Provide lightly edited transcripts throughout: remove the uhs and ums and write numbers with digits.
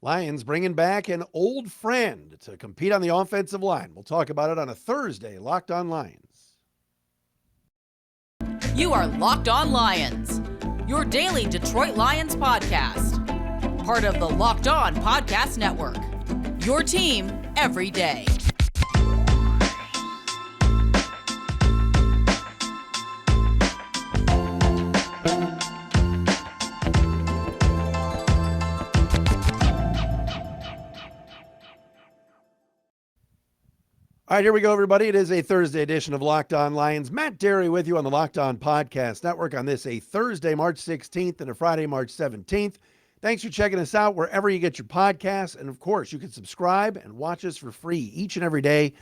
Lions bringing back an old friend to compete on the offensive line. We'll talk about it on a Thursday, Locked On Lions. You are Locked On Lions, your daily Detroit Lions podcast. Part of the Locked On Podcast Network, your team every day. All right, here we go, everybody. It is a Thursday edition of Locked On Lions. Matt Dery with you on the Locked On Podcast Network on this, a Thursday, March 16th and a Friday, March 17th. Thanks for checking us out wherever you get your podcasts. And, of course, you can subscribe and watch us for free each and every day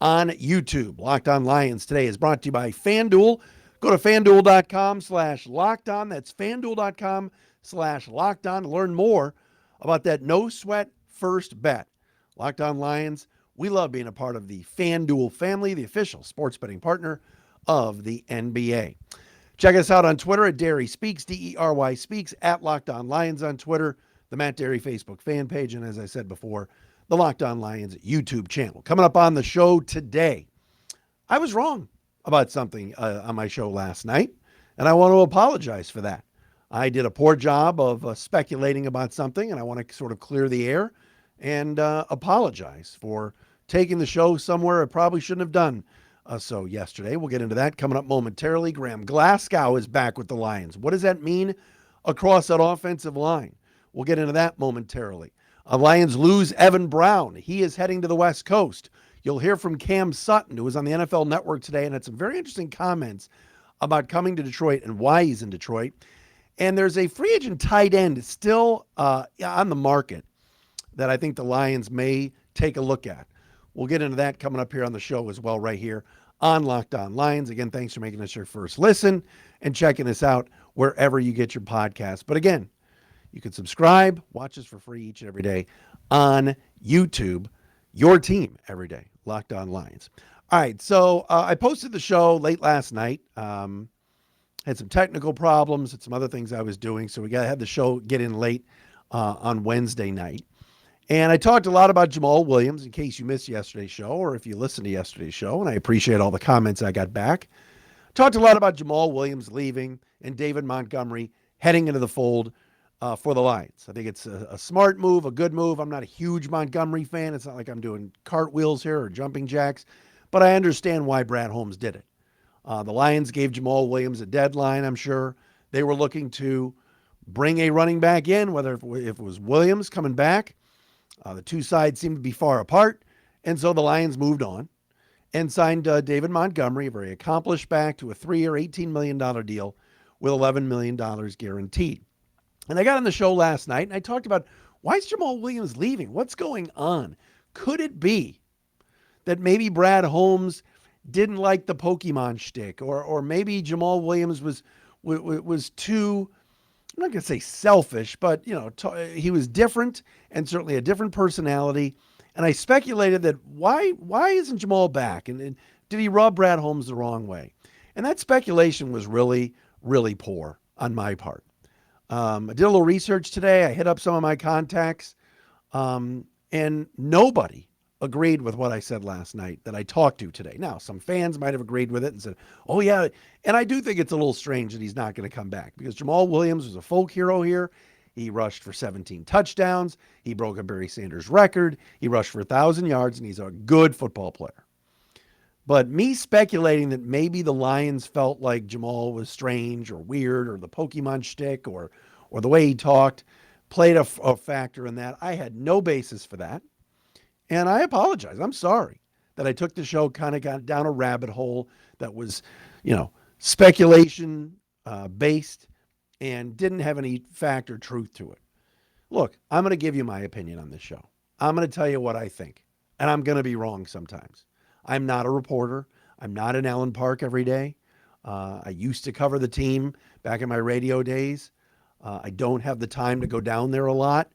on YouTube. Locked On Lions today is brought to you by FanDuel. Go to FanDuel.com/LockedOn. That's FanDuel.com/LockedOn to learn more about that no-sweat first bet. Locked On Lions. We love being a part of the FanDuel family, the official sports betting partner of the NBA. Check us out on Twitter at Dery Speaks, D-E-R-Y Speaks, at Locked On Lions on Twitter, the Matt Dery Facebook fan page, and as I said before, the Locked On Lions YouTube channel. Coming up on the show today, I was wrong about something on my show last night, and I want to apologize for that. I did a poor job of speculating about something, and I want to sort of clear the air and apologize for taking the show somewhere I probably shouldn't have done so yesterday. We'll get into that coming up momentarily. Graham Glasgow is back with the Lions. What does that mean across that offensive line? We'll get into that momentarily. Lions lose Evan Brown. He is heading to the West Coast. You'll hear from Cam Sutton, who was on the NFL Network today and had some very interesting comments about coming to Detroit and why he's in Detroit. And there's a free agent tight end still on the market that I think the Lions may take a look at. We'll get into that coming up here on the show as well, right here on Locked On Lions. Again, thanks for making us your first listen and checking us out wherever you get your podcast. But again, you can subscribe, watch us for free each and every day on YouTube, your team every day, Locked On Lions. All right, so I posted the show late last night. Had some technical problems, had some other things I was doing, so we had the show get in late on Wednesday night. And I talked a lot about Jamaal Williams in case you missed yesterday's show or if you listened to yesterday's show, and I appreciate all the comments I got back. Talked a lot about Jamaal Williams leaving and David Montgomery heading into the fold for the Lions. I think it's a smart move, a good move. I'm not a huge Montgomery fan. It's not like I'm doing cartwheels here or jumping jacks, but I understand why Brad Holmes did it. The Lions gave Jamaal Williams a deadline, I'm sure. They were looking to bring a running back in, whether if it was Williams coming back. The two sides seemed to be far apart, and so the Lions moved on and signed David Montgomery, a very accomplished back, to a 3-year, $18 million deal with $11 million guaranteed. And I got on the show last night, and I talked about, why is Jamaal Williams leaving? What's going on? Could it be that maybe Brad Holmes didn't like the Pokemon shtick, or maybe Jamaal Williams was too, I'm not going to say selfish, but, he was different and certainly a different personality. And I speculated that why isn't Jamaal back? And did he rub Brad Holmes the wrong way? And that speculation was really, really poor on my part. I did a little research today. I hit up some of my contacts, and nobody agreed with what I said last night that I talked to today. Now, some fans might have agreed with it and said, oh, yeah. And I do think it's a little strange that he's not going to come back because Jamaal Williams was a folk hero here. He rushed for 17 touchdowns. He broke a Barry Sanders record. He rushed for 1,000 yards, and he's a good football player. But me speculating that maybe the Lions felt like Jamaal was strange or weird or the Pokemon shtick or the way he talked played a factor in that. I had no basis for that. And I apologize. I'm sorry that I took the show, kind of got down a rabbit hole that was, speculation based and didn't have any fact or truth to it. Look, I'm going to give you my opinion on this show. I'm going to tell you what I think, and I'm going to be wrong sometimes. I'm not a reporter. I'm not in Allen Park every day. I used to cover the team back in my radio days. I don't have the time to go down there a lot.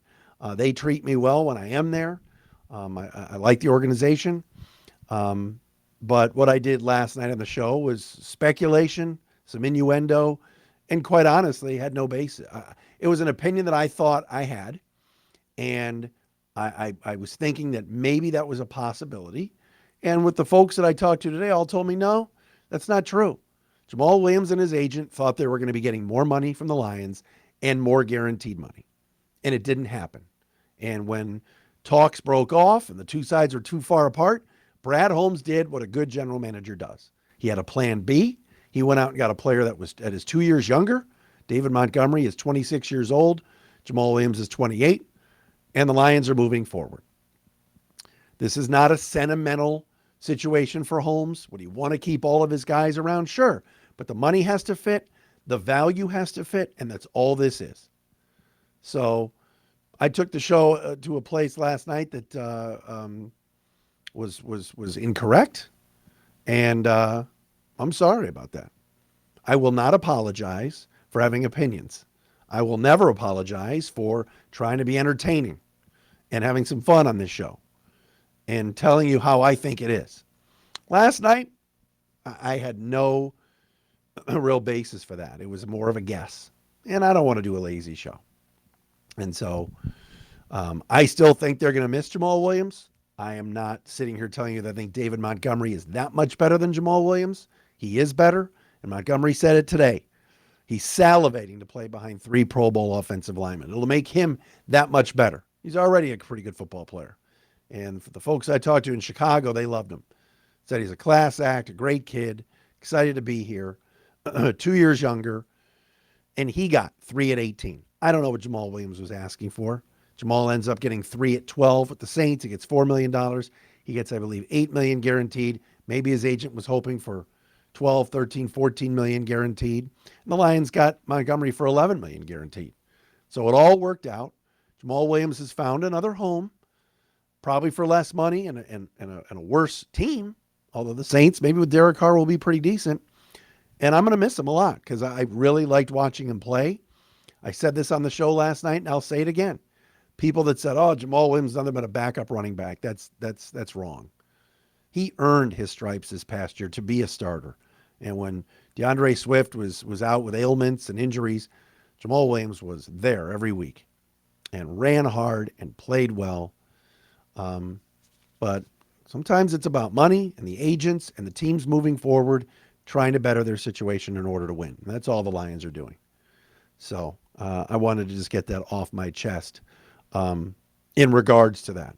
They treat me well when I am there. I like the organization. But what I did last night on the show was speculation, some innuendo, and quite honestly, had no basis. It was an opinion that I thought I had, and I was thinking that maybe that was a possibility. And with the folks that I talked to today, all told me, no, that's not true. Jamaal Williams and his agent thought they were going to be getting more money from the Lions and more guaranteed money. And it didn't happen. And when talks broke off and the two sides were too far apart, Brad Holmes did what a good general manager does. He had a plan B. He went out and got a player that was that is 2 years younger. David Montgomery is 26 years old. Jamaal Williams is 28. And the Lions are moving forward. This is not a sentimental situation for Holmes. Would he want to keep all of his guys around? Sure. But the money has to fit. The value has to fit. And that's all this is. So I took the show to a place last night that was incorrect. And I'm sorry about that. I will not apologize for having opinions. I will never apologize for trying to be entertaining and having some fun on this show and telling you how I think it is. Last night, I had no real basis for that. It was more of a guess. And I don't want to do a lazy show. And so I still think they're going to miss Jamaal Williams. I am not sitting here telling you that I think David Montgomery is that much better than Jamaal Williams. He is better. And Montgomery said it today. He's salivating to play behind 3 Pro Bowl offensive linemen. It'll make him that much better. He's already a pretty good football player. And for the folks I talked to in Chicago, they loved him. Said he's a class act, a great kid, excited to be here, 2 years younger. And he got 3 at 18. I don't know what Jamaal Williams was asking for. Jamaal ends up getting 3 at 12 with the Saints. He gets $4 million. He gets, I believe, $8 million guaranteed. Maybe his agent was hoping for 12, 13, 14 million guaranteed. And the Lions got Montgomery for 11 million guaranteed. So it all worked out. Jamaal Williams has found another home, probably for less money and a worse team. Although the Saints, maybe with Derek Carr, will be pretty decent. And I'm going to miss him a lot because I really liked watching him play. I said this on the show last night, and I'll say it again. People that said, "Oh, Jamaal Williams is nothing but a backup running back," that's wrong. He earned his stripes this past year to be a starter. And when DeAndre Swift was out with ailments and injuries, Jamaal Williams was there every week and ran hard and played well. But sometimes it's about money and the agents and the teams moving forward, trying to better their situation in order to win. And that's all the Lions are doing. So I wanted to just get that off my chest in regards to that.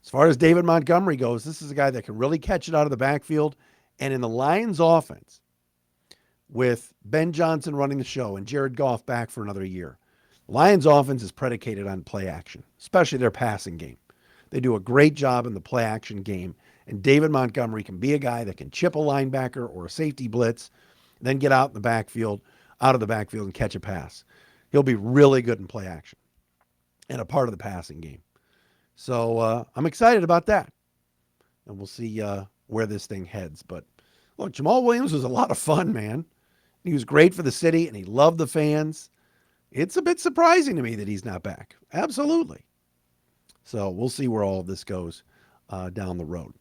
As far as David Montgomery goes, this is a guy that can really catch it out of the backfield. And in the Lions offense, with Ben Johnson running the show and Jared Goff back for another year, Lions offense is predicated on play action, especially their passing game. They do a great job in the play action game. And David Montgomery can be a guy that can chip a linebacker or a safety blitz, then get out of the backfield and catch a pass. He'll be really good in play action and a part of the passing game. So I'm excited about that. And we'll see where this thing heads. But look, Jamaal Williams was a lot of fun, man. He was great for the city, and he loved the fans. It's a bit surprising to me that he's not back. Absolutely. So we'll see where all of this goes down the road.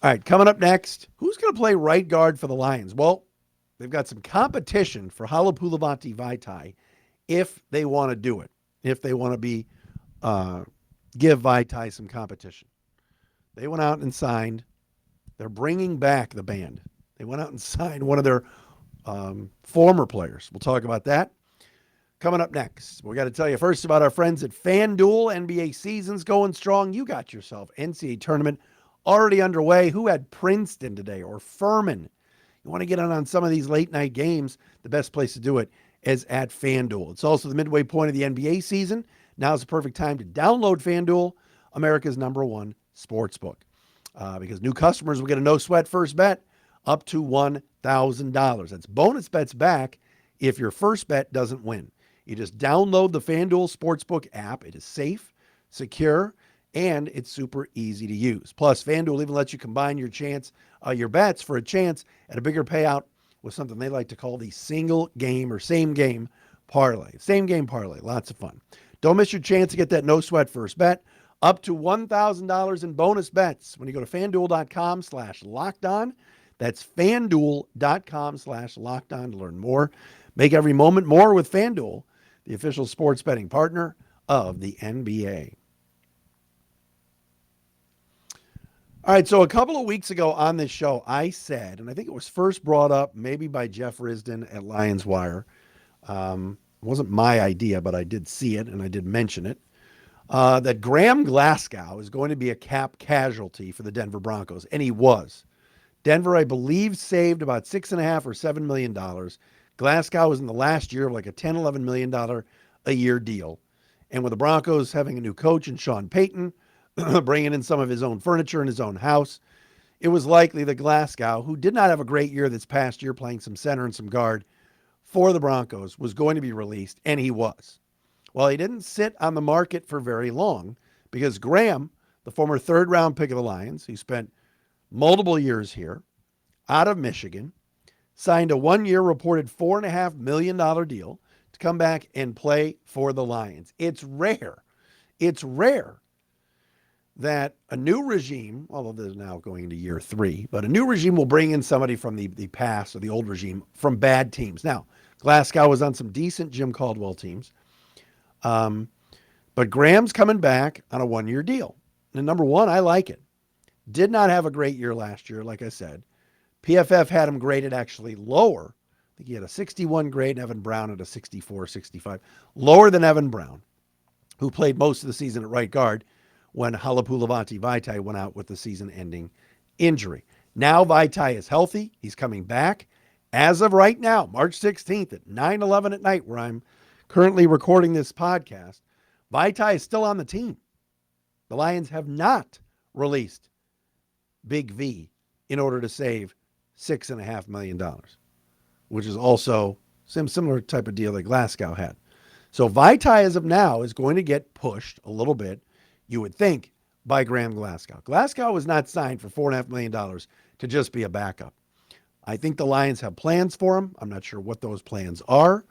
All right, coming up next, who's going to play right guard for the Lions? Well, they've got some competition for Halapoulivaati Vaitai if they want to do it, if they want to be give Vaitai some competition. They went out and signed. They're bringing back the band. They went out and signed one of their former players. We'll talk about that coming up next. We got to tell you first about our friends at FanDuel. NBA season's going strong. You got yourself NCAA tournament already underway. Who had Princeton today or Furman? You want to get on some of these late night games, the best place to do it is at FanDuel. It's also the midway point of the NBA season. Now's the perfect time to download FanDuel, America's #1 sportsbook, because new customers will get a no-sweat first bet up to $1,000. That's bonus bets back if your first bet doesn't win. You just download the FanDuel Sportsbook app. It is safe, secure, and it's super easy to use. Plus, FanDuel even lets you combine your bets for a chance at a bigger payout with something they like to call the single game or same game parlay. Same game parlay, lots of fun. Don't miss your chance to get that no sweat first bet up to $1,000 in bonus bets when you go to FanDuel.com/lockedon. That's FanDuel.com/lockedon to learn more. Make every moment more with FanDuel, the official sports betting partner of the NBA. All right, so a couple of weeks ago on this show, I said, and I think it was first brought up maybe by Jeff Risdon at Lions Wire. It wasn't my idea, but I did see it and I did mention it. That Graham Glasgow is going to be a cap casualty for the Denver Broncos, and he was. Denver, I believe, saved about $6.5 or $7 million. Glasgow was in the last year of like a $10, $11 million a year deal. And with the Broncos having a new coach and Sean Payton bringing in some of his own furniture in his own house, it was likely that Glasgow, who did not have a great year this past year playing some center and some guard for the Broncos, was going to be released, and he was. Well, he didn't sit on the market for very long because Graham, the former third round pick of the Lions, who spent multiple years here out of Michigan, signed a 1-year reported $4.5 million deal to come back and play for the Lions. It's rare. It's rare that a new regime, although they're now going into year 3, but a new regime will bring in somebody from the past or the old regime from bad teams. Now, Glasgow was on some decent Jim Caldwell teams. But Graham's coming back on a 1-year deal. And number one, I like it. Did not have a great year last year, like I said. PFF had him graded actually lower. I think he had a 61 grade and Evan Brown at a 64, 65. Lower than Evan Brown, who played most of the season at right guard when Halapoulivaati Vaitai went out with the season-ending injury. Now Vaitai is healthy. He's coming back. As of right now, March 16th at 9:11 at night, where I'm currently recording this podcast, Vaitai is still on the team. The Lions have not released Big V in order to save $6.5 million, which is also some similar type of deal that Glasgow had. So Vaitai, as of now, is going to get pushed a little bit, you would think, by Graham Glasgow. Glasgow was not signed for $4.5 million to just be a backup. I think the Lions have plans for him. I'm not sure what those plans are.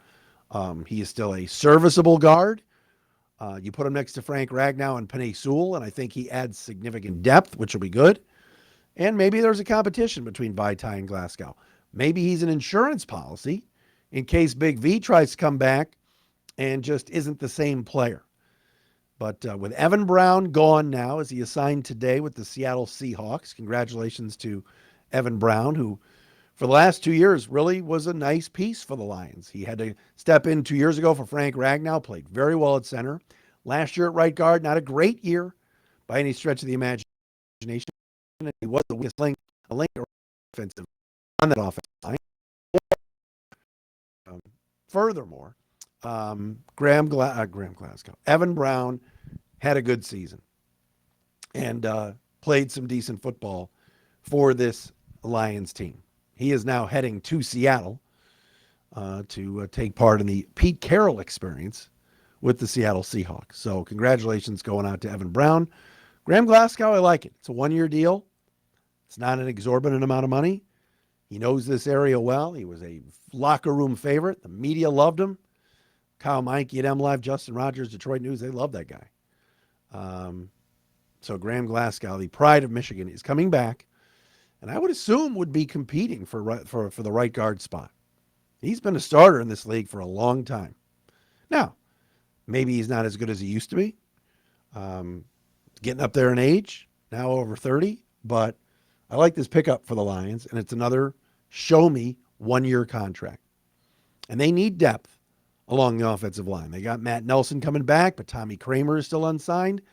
He is still a serviceable guard. You put him next to Frank Ragnow and Penei Sewell, and I think he adds significant depth, which will be good. And maybe there's a competition between Vaitai and Glasgow. Maybe he's an insurance policy in case Big V tries to come back and just isn't the same player. But with Evan Brown gone now, as he assigned today with the Seattle Seahawks, congratulations to Evan Brown, who for the last 2 years really was a nice piece for the Lions. He had to step in 2 years ago for Frank Ragnow, played very well at center. Last year at right guard, not a great year by any stretch of the imagination. He was the weakest link, a link offensive on that offensive line. Furthermore, Graham Glasgow, Evan Brown had a good season and played some decent football for this Lions team. He is now heading to Seattle to take part in the Pete Carroll experience with the Seattle Seahawks. So congratulations going out to Evan Brown. Graham Glasgow, I like it. It's a 1-year deal. It's not an exorbitant amount of money. He knows this area well. He was a locker room favorite. The media loved him. Kyle Meinke at MLive, Justin Rogers, Detroit News, they love that guy. So Graham Glasgow, the pride of Michigan, is coming back, and I would assume would be competing for the right guard spot. He's been a starter in this league for a long time. Now, maybe he's not as good as he used to be. Getting up there in age, now over 30, but I like this pickup for the Lions, and it's another show-me 1-year contract. And they need depth along the offensive line. They got Matt Nelson coming back, but Tommy Kramer is still unsigned.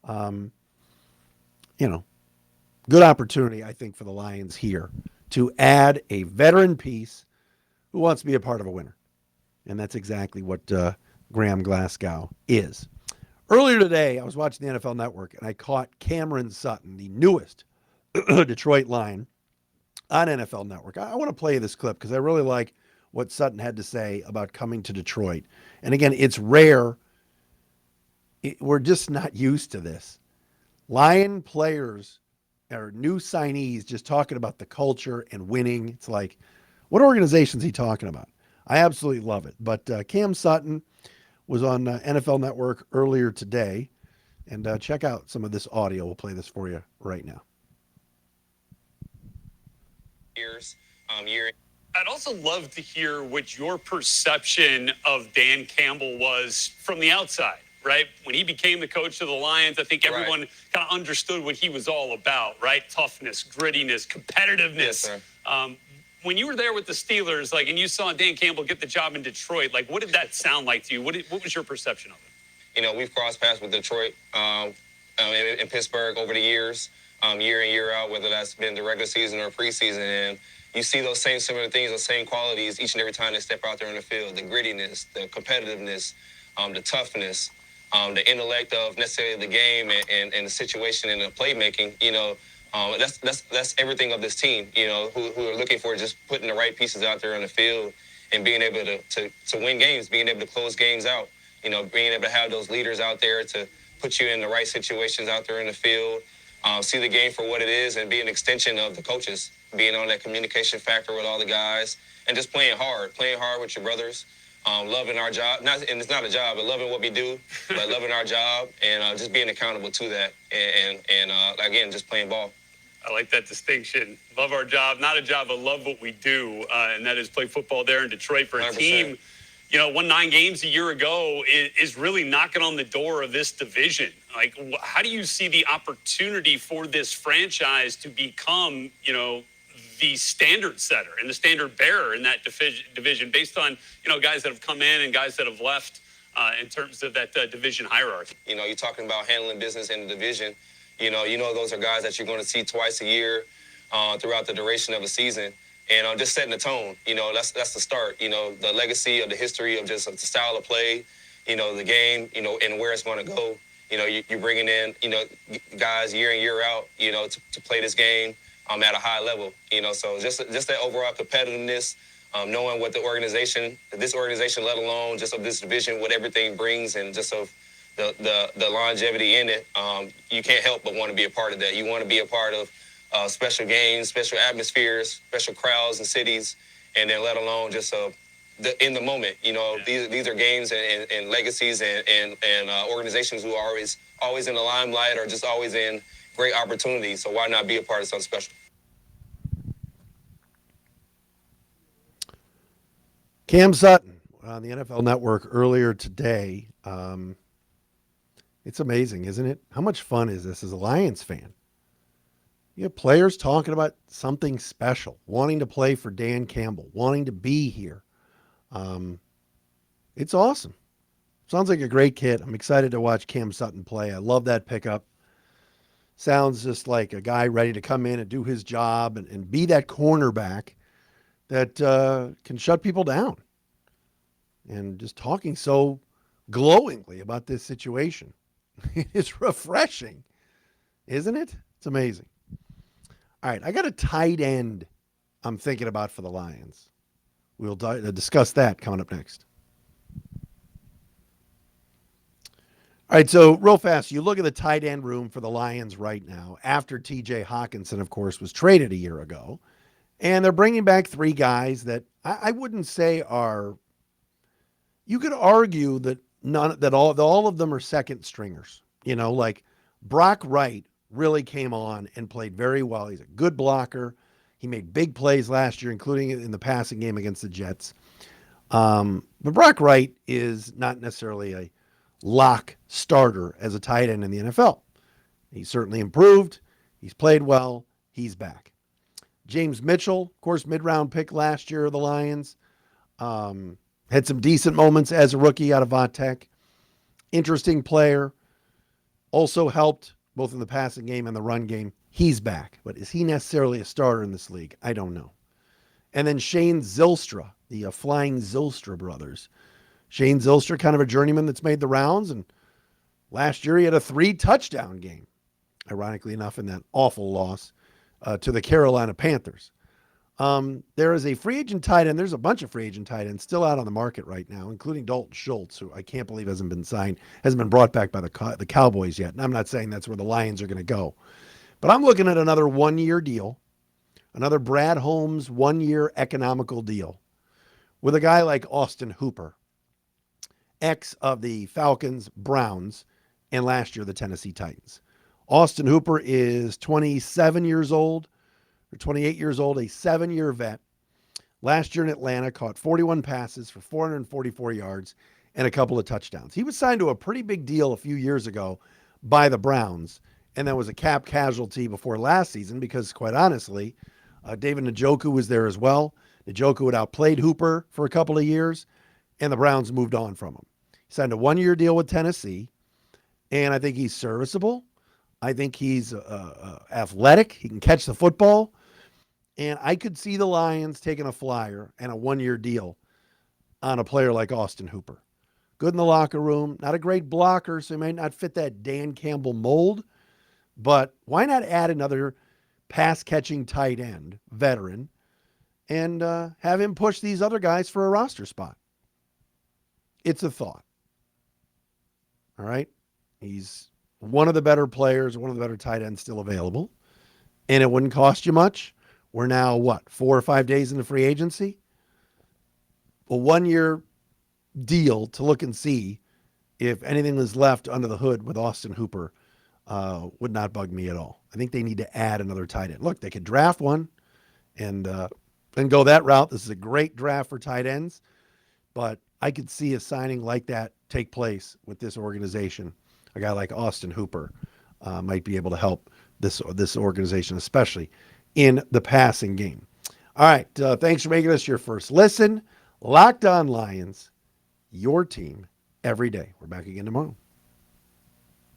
Good opportunity, I think, for the Lions here to add a veteran piece who wants to be a part of a winner. And that's exactly what Graham Glasgow is. Earlier today, I was watching the NFL Network, and I caught Cameron Sutton, the newest Detroit Lion, on NFL Network. I want to play this clip because I really like what Sutton had to say about coming to Detroit. And again, it's rare. We're just not used to this. Lion players or new signees just talking about the culture and winning. It's like, what organization is he talking about? I absolutely love it. But Cam Sutton was on NFL Network earlier today. And check out some of this audio. We'll play this for you right now. I'd also love to hear what your perception of Dan Campbell was from the outside. right? When he became the coach of the Lions, I think everyone kind of understood what he was all about, right? Toughness, grittiness, competitiveness. Yes, sir. When you were there with the Steelers, and you saw Dan Campbell get the job in Detroit, what did that sound like to you? What was your perception of it? We've crossed paths with Detroit in Pittsburgh over the years, year in, year out, whether that's been the regular season or preseason. And you see those same similar things, those same qualities each and every time they step out there on the field. The grittiness, the competitiveness, the toughness, the intellect of necessarily the game and the situation and the playmaking. That's everything of this team, who are looking for just putting the right pieces out there on the field and being able to win games, being able to close games out, being able to have those leaders out there to put you in the right situations out there in the field, see the game for what it is and be an extension of the coaches, being on that communication factor with all the guys and just playing hard with your brothers, loving our job. And it's not a job, but loving what we do, but loving our job and just being accountable to that and again, just playing ball. I like that distinction. Love our job, not a job, but love what we do. And that is play football there in Detroit for a 100%. team, won 9 games a year ago, is really knocking on the door of this division. How do you see the opportunity for this franchise to become, the standard setter and the standard bearer in that division based on, guys that have come in and guys that have left in terms of that division hierarchy? You're talking about handling business in the division. Those are guys that you're going to see twice a year throughout the duration of a season. And just setting the tone, that's the start. The legacy of the history of just the style of play, the game, and where it's going to go. You're bringing in, guys year in, year out, to play this game at a high level. So just that overall competitiveness, knowing what this organization, let alone just of this division, what everything brings, and just of the longevity in it, you can't help but want to be a part of that. You want to be a part of special games, special atmospheres, special crowds and cities, and then let alone just in the moment. These are games and legacies and organizations who are always in the limelight or just always in great opportunities. So why not be a part of something special? Cam Sutton on the NFL Network earlier today. It's amazing, isn't it? How much fun is this as a Lions fan? You have players talking about something special, wanting to play for Dan Campbell, wanting to be here. It's awesome. Sounds like a great kid. I'm excited to watch Cam Sutton play. I love that pickup. Sounds just like a guy ready to come in and do his job and be that cornerback that can shut people down. And just talking so glowingly about this situation. It's refreshing, isn't it? It's amazing. All right, I got a tight end I'm thinking about for the Lions. We'll discuss that coming up next. All right, so real fast, you look at the tight end room for the Lions right now after T.J. Hockenson, of course, was traded a year ago. And they're bringing back 3 guys that I wouldn't say are – you could argue that all of them are second stringers. Like Brock Wright really came on and played very well. He's a good blocker. He made big plays last year, including in the passing game against the Jets. But Brock Wright is not necessarily a lock starter as a tight end in the NFL. He's certainly improved. He's played well. He's back. James Mitchell, of course, mid-round pick last year of the Lions. Had some decent moments as a rookie out of Vatech. Interesting player. Also helped both in the passing game and the run game. He's back. But is he necessarily a starter in this league? I don't know. And then Shane Zylstra, the Flying Zylstra brothers. Shane Zylstra, kind of a journeyman that's made the rounds. And last year he had a 3-touchdown game. Ironically enough, in that awful loss to the Carolina Panthers. There is a free agent tight end. There's a bunch of free agent tight ends still out on the market right now, including Dalton Schultz, who I can't believe hasn't been brought back by the Cowboys yet. And I'm not saying that's where the Lions are going to go. But I'm looking at another 1-year deal, another Brad Holmes 1-year economical deal with a guy like Austin Hooper, ex of the Falcons, Browns, and last year the Tennessee Titans. Austin Hooper is 27 years old, or 28 years old, a 7-year vet. Last year in Atlanta, caught 41 passes for 444 yards and a couple of touchdowns. He was signed to a pretty big deal a few years ago by the Browns, and that was a cap casualty before last season because, quite honestly, David Njoku was there as well. Njoku had outplayed Hooper for a couple of years, and the Browns moved on from him. He signed a one-year deal with Tennessee, and I think he's serviceable. I think he's athletic. He can catch the football. And I could see the Lions taking a flyer and a one-year deal on a player like Austin Hooper. Good in the locker room, not a great blocker, so he might not fit that Dan Campbell mold. But why not add another pass-catching tight end, veteran, and have him push these other guys for a roster spot? It's a thought. All right? He's one of the better players, one of the better tight ends still available. And it wouldn't cost you much. We're now, 4 or 5 days into free agency? A one-year deal to look and see if anything is left under the hood with Austin Hooper would not bug me at all. I think they need to add another tight end. Look, they could draft one and go that route. This is a great draft for tight ends, but I could see a signing like that take place with this organization. A guy like Austin Hooper might be able to help this organization, especially in the passing game. All right, thanks for making us your first listen. Locked On Lions, your team every day. We're back again tomorrow.